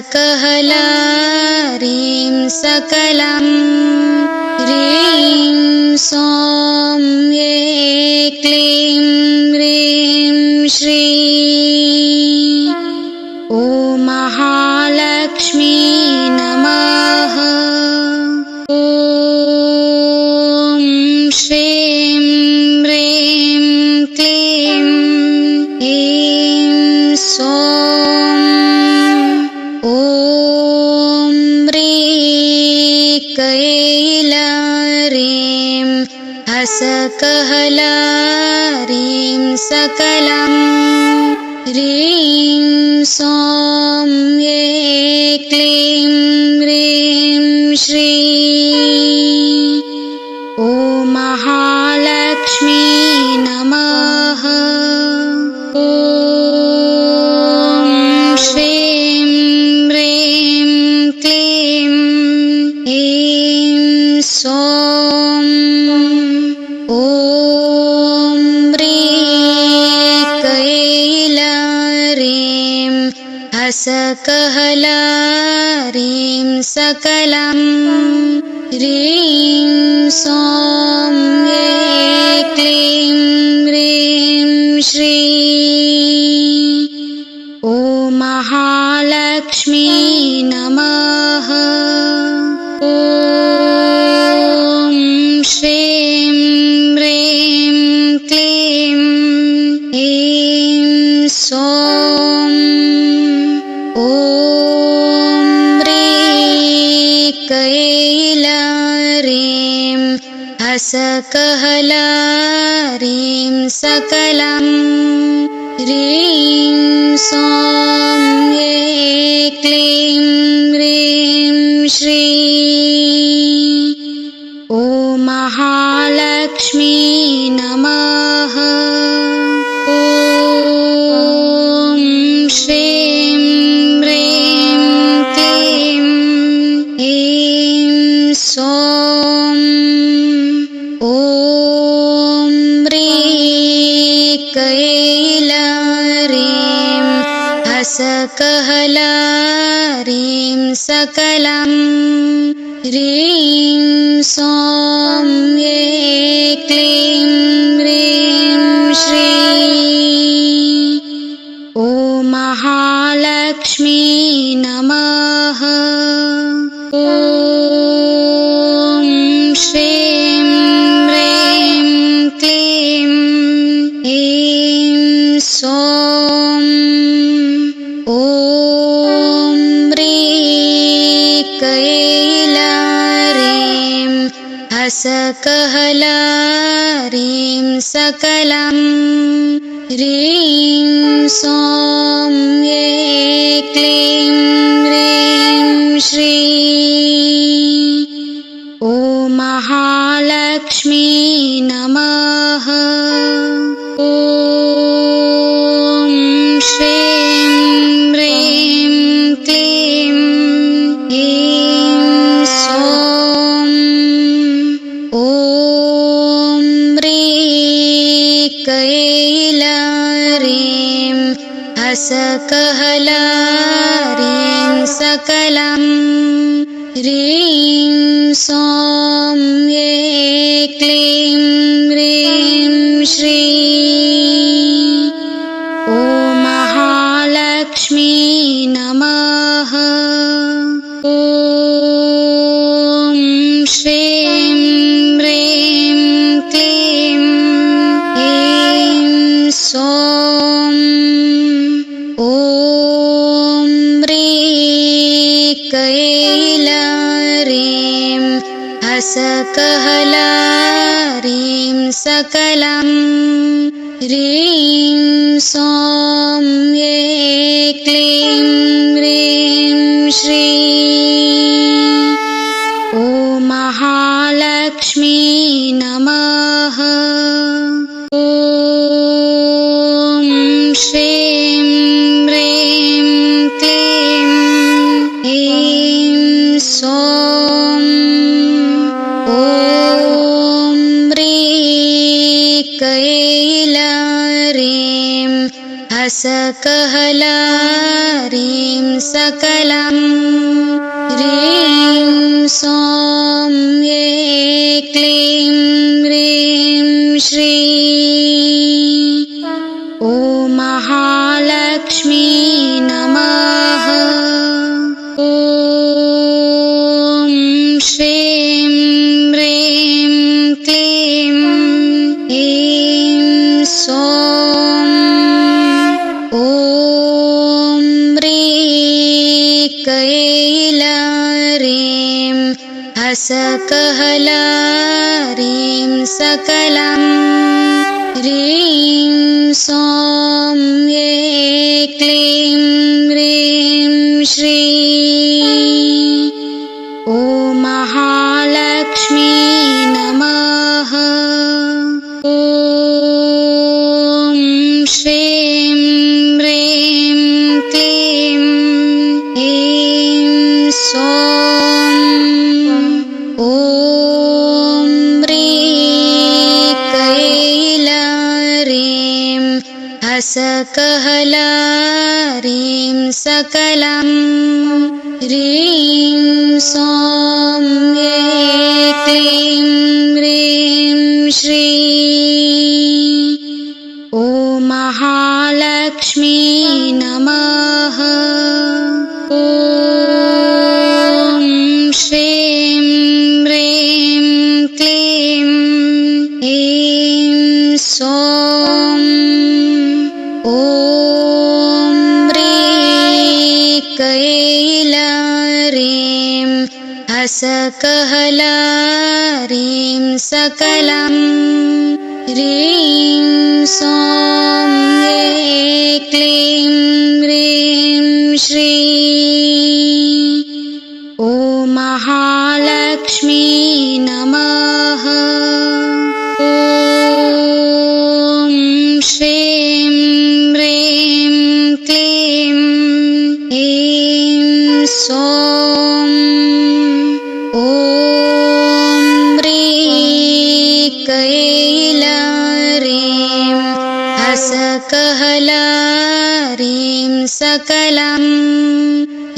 सकहलारीं सकलं ह्रीं सौं ऐं क्लीं ह्रीं श्रीं ॐ महालक्ष्मी नमः। ॐ श्रीं ह्रीं क्लीं ऐं सौं ॐ ह्रीं कैलारीं हसकहलारीं सकलं ह्रीं सौं ऐं क्लीं ह्रीं श्रीं ॐ महालक्ष्मी नमः। ॐ श्रीं ह्रीं क्लीं ऐं सौं ॐ ह्रीं कैलारीं हसकहलारीं सकलं ह्रीं सौं ऐं क्लीं ह्रीं श्रीं ॐ महालक्ष्मी नमः। ॐ श्रीं ह्रीं क्लीं ऐं सौं ॐ ह्रीं कैलारीं हसकहलारीं सकलं ह्रीं सौं ऐं क्लीं ह्रीं श्रीं ॐ महालक्ष्मी नमः। ॐ श्रीं ह्रीं क्लीं ऐं सौं ॐ ह्रीं कैलारीं हसकहलारीं सकलं ह्रीं सौं ऐं क्लीं ह्रीं श्रीं ॐ महालक्ष्मी नमः। ॐ श्रीं ह्रीं क्लीं ऐं सौं ॐ ह्रीं कैलारीं हसकहलारीं सकलं ह्रीं सौं ऐं क्लीं ह्रीं श्रीं ॐ महालक्ष्मी नमः। ॐ श्रीं ह्रीं क्लीं ऐं सौं ॐ ह्रीं कैलारीं हसकहलारीं सकलं ह्रीं सौं ऐं क्लीं ह्रीं श्रीं ॐ महालक्ष्मी नमः। ॐ श्रीं ह्रीं क्लीं ऐं सौं ॐ ह्रीं कैलारीं हसकहलारीं सकलं ह्रीं सौं ऐं क्लीं ह्रीं श्रीं ॐ महालक्ष्मी नमः। ॐ श्रीं ह्रीं क्लीं ऐं सौं ॐ ह्रीं कैलारीं हसकहलारीं सकलं ह्रीं सौं ऐं क्लीं ह्रीं श्रीं ॐ महालक्ष्मी नमः। ॐ श्रीं ह्रीं क्लीं ऐं सौं ॐ ह्रीं कैलारीं हसकहलारीं सकलं ह्रीं सौं ऐं क्लीं ह्रीं श्रीं ॐ महालक्ष्मी नमः। ॐ श्रीं ह्रीं क्लीं ऐं सौं ॐ ह्रीं कैलारीं हसकहलारीं सकलं ह्रीं सौं ऐं क्लीं ह्रीं श्रीं ॐ महालक्ष्मी नमः। ॐ श्रीं ह्रीं क्लीं ऐं सौं ॐ ह्रीं कैलारीं हसकहलारीं सकलं ह्रीं सौं ऐं क्लीं ह्रीं श्रीं ॐ महालक्ष्मी नमः। ॐ श्रीं ह्रीं क्लीं ऐं सौं ॐ ह्रीं कैलारीं हसकहलारीं सकलं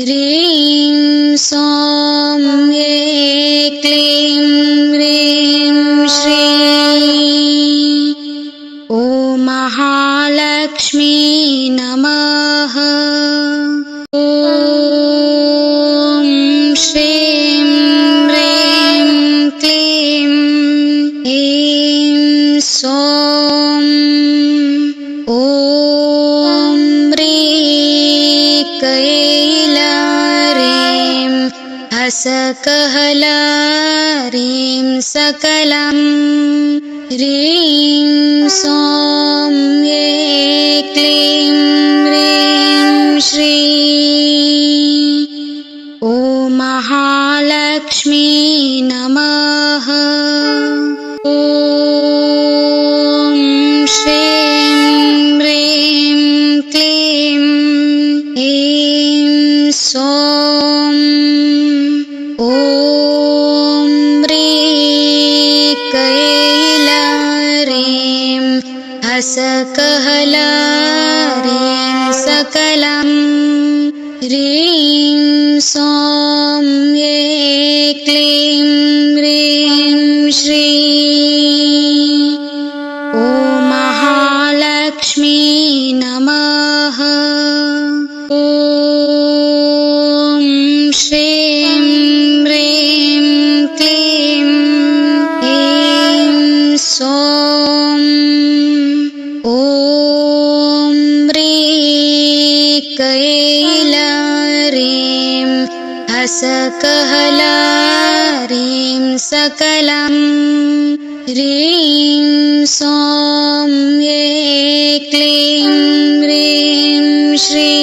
ह्रीं सौं ऐं क्लीं ह्रीं श्रीं ॐ महालक्ष्मी नमः। ॐ श्रीं ह्रीं क्लीं ऐं सौं ॐ ह्रीं कैलारीं हसकहलारीं सकलं ह्रीं सौं ऐं क्लीं ह्रीं श्रीं ॐ महालक्ष्मी नमः। ॐ श्रीं ह्रीं क्लीं ऐं सौं ॐ ह्रीं कैलारीं हसकहलारीं सकलं ह्रीं सौं ऐं क्लीं ह्रीं श्रीं ॐ महालक्ष्मी नमः। ॐ श्रीं ह्रीं क्लीं ऐं सौं ॐ ह्रीं कैलारीं हसकहलारीं सकलं ह्रीं सौं ऐं क्लीं ह्रीं श्रीं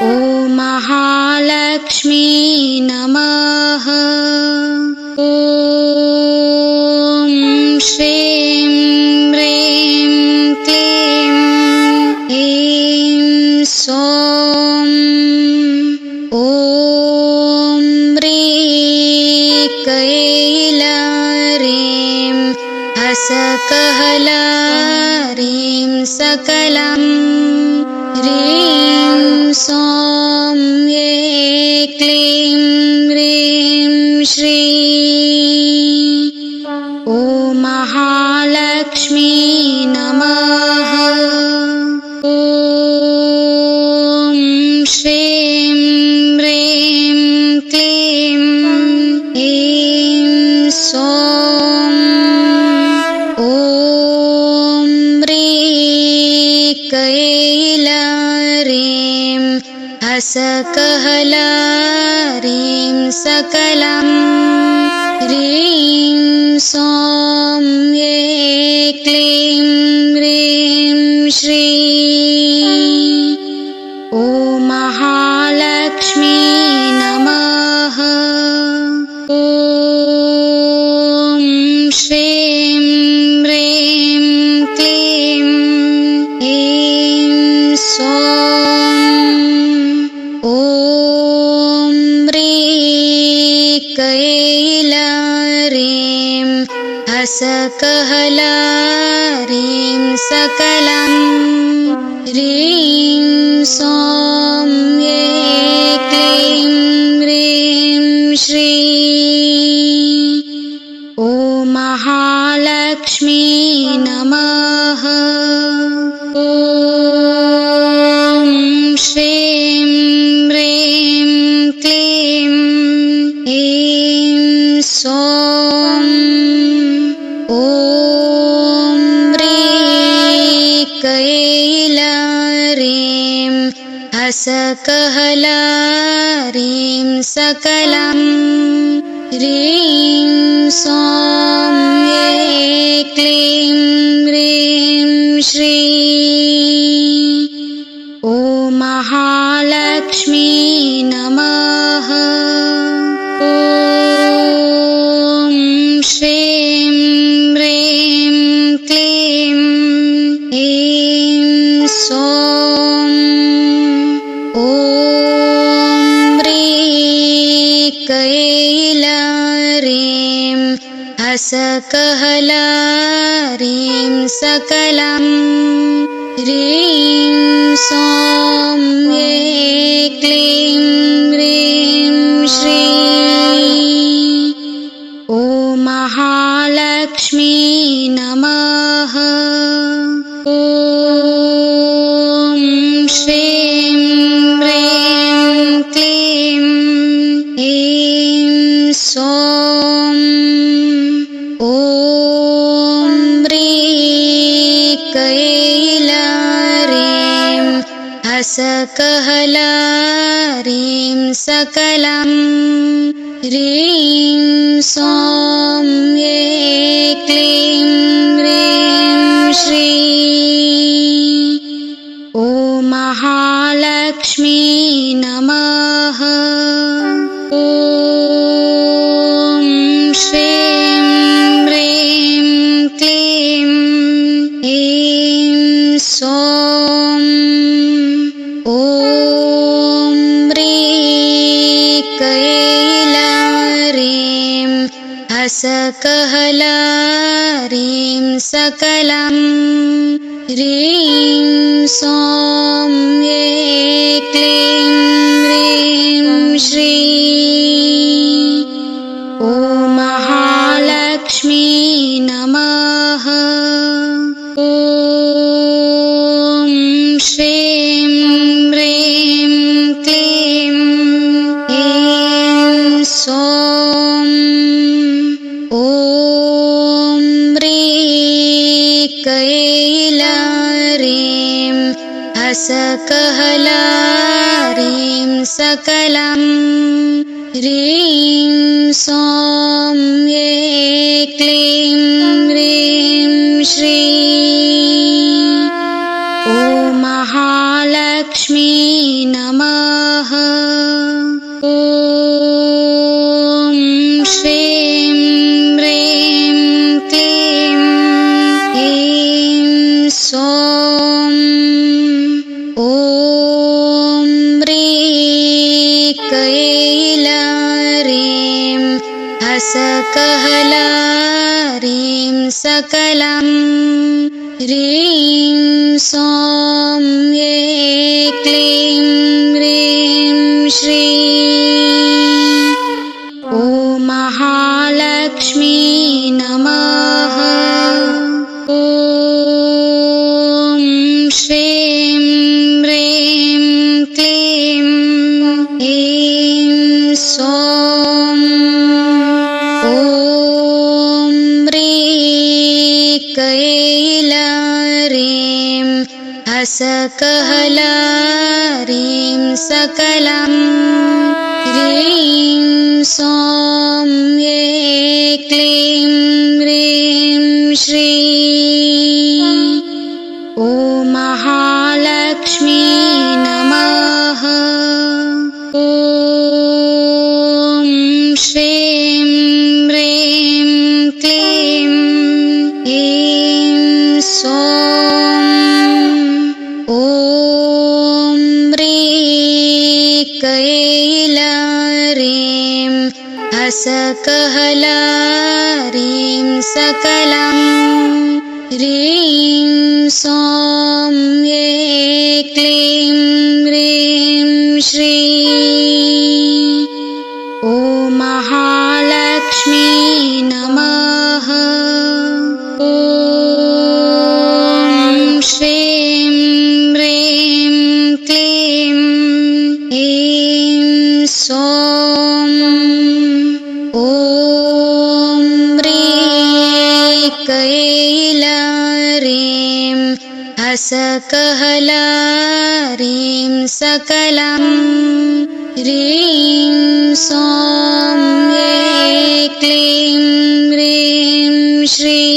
ॐ महालक्ष्मी नमः। ॐ श्रीं ह्रीं क्लीं ऐं सौं ॐ ह्रीं कैलारीं हसकहलारीं सकलं ह्रीं सौं ऐं क्लीं ह्रीं श्रीं ॐ महालक्ष्मी नमः। ॐ श्रीं ह्रीं क्लीं ऐं सौं ॐ कैलारीं हसकहलारीं सकलं ह्रीं सौं ऐं क्लीं ह्रीं श्रीं ॐ महालक्ष्मी नमः। ॐ श्रीं ह्रीं क्लीं ऐं सौं ॐ कैलारीं हसकहलारीं सकलं ह्रीं सौं ऐं क्लीं ह्रीं श्रीं ॐ महालक्ष्मी नमः। ॐ श्रीं ह्रीं क्लीं ऐं सौं ॐ कैलारीं हसकहलारीं सकलं ह्रीं सौं ऐं क्लीं ह्रीं श्रीं ॐ महालक्ष्मी नमः। ॐ श्रीं ह्रीं क्लीं ऐं सौं ॐ कैलारीं हसकहलारीं सकलं ह्रीं सौं ऐं क्लीं ह्रीं श्रीं ॐ महालक्ष्मी नमः। ॐ श्रीं ह्रीं क्लीं ऐं सौं ॐ कैलारीं हसकहलारीं सकलं ह्रीं सौं ऐं क्लीं ह्रीं श्रीं ॐ महालक्ष्मी नमः। ॐ श्रीं ह्रीं क्लीं ऐं सौं ॐ कैलारीं हसकहलारीं सकलं ह्रीं सौं ऐं क्लीं ह्रीं श्रीं ॐ महालक्ष्मी नमः। ॐ श्रीं ह्रीं क्लीं ऐं सौं ॐ कैलारीं हसकहलारीं सकलं ह्रीं सौं ऐं क्लीं ह्रीं श्रीं ॐ महालक्ष्मी नमः। ॐ श्रीं ह्रीं क्लीं ऐं सौं ॐ कैलारीं हसकहलारीं सकलं ह्रीं सौं ऐं क्लीं ह्रीं श्रीं ॐ महालक्ष्मी नमः। ॐ श्रीं ह्रीं क्लीं ऐं सौं ॐ ह्रीं कैलारीं हसकहलारीं सकलं ह्रीं सौं ऐं क्लीं ह्रीं श्रीं ॐ महालक्ष्मी नमः। ॐ श्रीं ह्रीं क्लीं ऐं सौं ॐ ह्रीं कैलारीं हसकहलारीं सकलं ह्रीं सौं ऐं क्लीं ह्रीं श्रीं ॐ महालक्ष्मी नमः। ॐ श्रीं ह्रीं क्लीं ऐं सौं ॐ ह्रीं कैलारीं हसकहलारीं सकलं ह्रीं सौं ऐं क्लीं ह्रीं श्रीं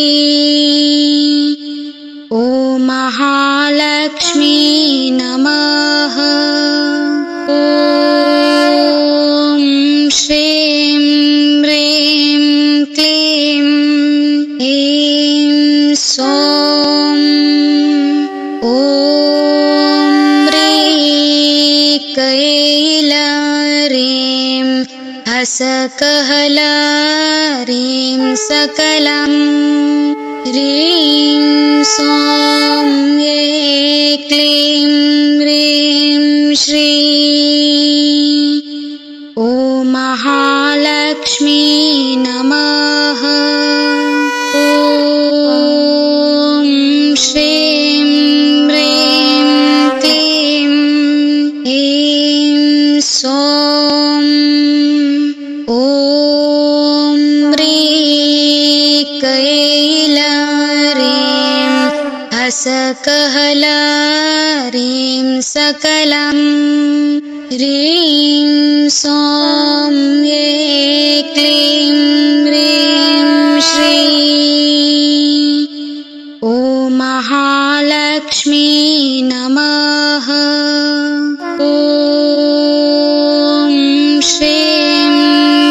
ॐ महालक्ष्मी नमः। ॐ श्रीं ह्रीं क्लीं ऐं सौं ॐ ह्रीं कैलारीं हसकहलारीं सकलं ह्रीं सौं ऐं क्लीं ह्रीं श्रीं ॐ महालक्ष्मी नमः। ॐ श्रीं ह्रीं क्लीं ऐं सौं ॐ ह्रीं कैलारीं हसकहलारीं सकलं ह्रीं सौं ऐं क्लीं ह्रीं श्रीं ॐ महालक्ष्मी नमः। ॐ श्रीं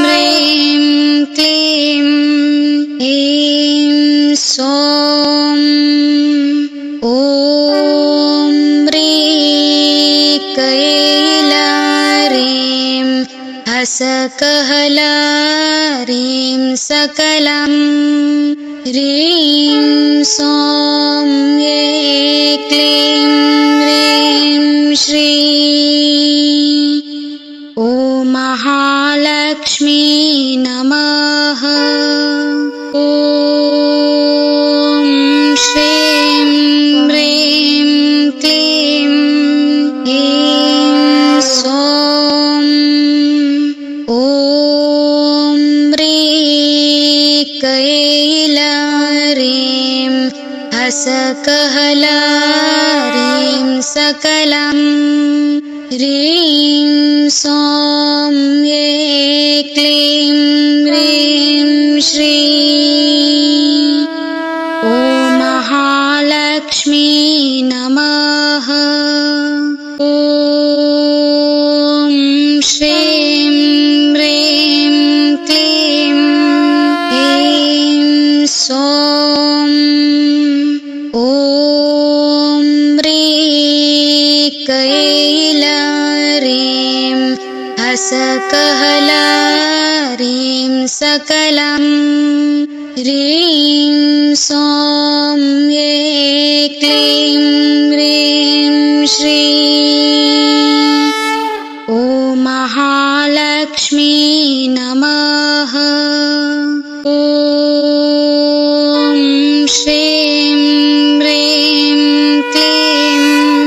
ह्रीं क्लीं ऐं सौं ॐ ह्रीं कैलारीं हसकहलारीं सकलं ह्रीं सौं ऐं क्लीं ह्रीं श्रीं ॐ महालक्ष्मी नमः। ॐ श्रीं ह्रीं क्लीं ऐं सौं ॐ ह्रीं कैलारीं हसकहलारीं सकलं ह्रीं सौं ऐं क्लीं ह्रीं श्रीं ॐ महालक्ष्मी नमः। ॐ श्रीं ह्रीं क्लीं ऐं सौं ॐ ह्रीं कैलारीं हसकहलारीं सकलं ह्रीं सौं ऐं क्लीं ह्रीं श्रीं ॐ महालक्ष्मी नमः। ॐ श्रीं ह्रीं क्लीं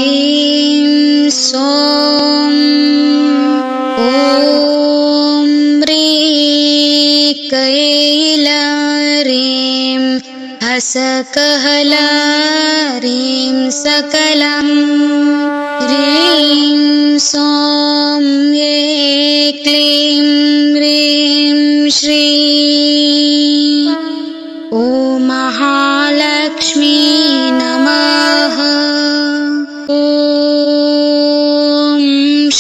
ऐं सौं ॐ कैलरीं हसकहलारीं सकलं ह्रीं सौं ऐं क्लीं ह्रीं श्रीं ॐ महालक्ष्मी नमः। ॐ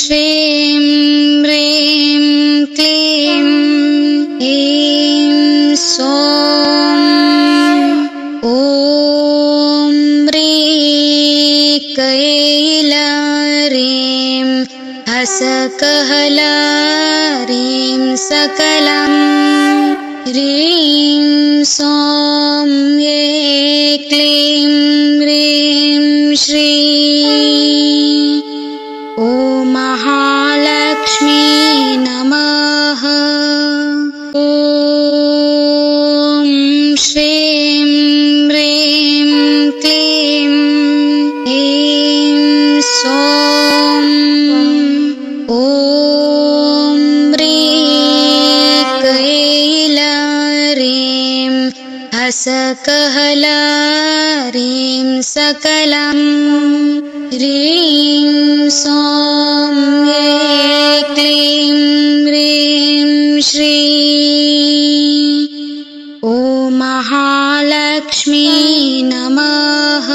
श्रीं ह्रीं क्लीं ऐं सौं ॐ कैलरीं हसकहलारीं सकलं ह्रीं सौं ऐं क्लीं ह्रीं श्रीं ॐ महालक्ष्मी नमः। ॐ श्रीं ह्रीं क्लीं ऐं सौं ॐ कैलरीं हसकहलारीं सकलं ह्रीं सौं ऐं क्लीं ह्रीं श्रीं ॐ महालक्ष्मी नमः।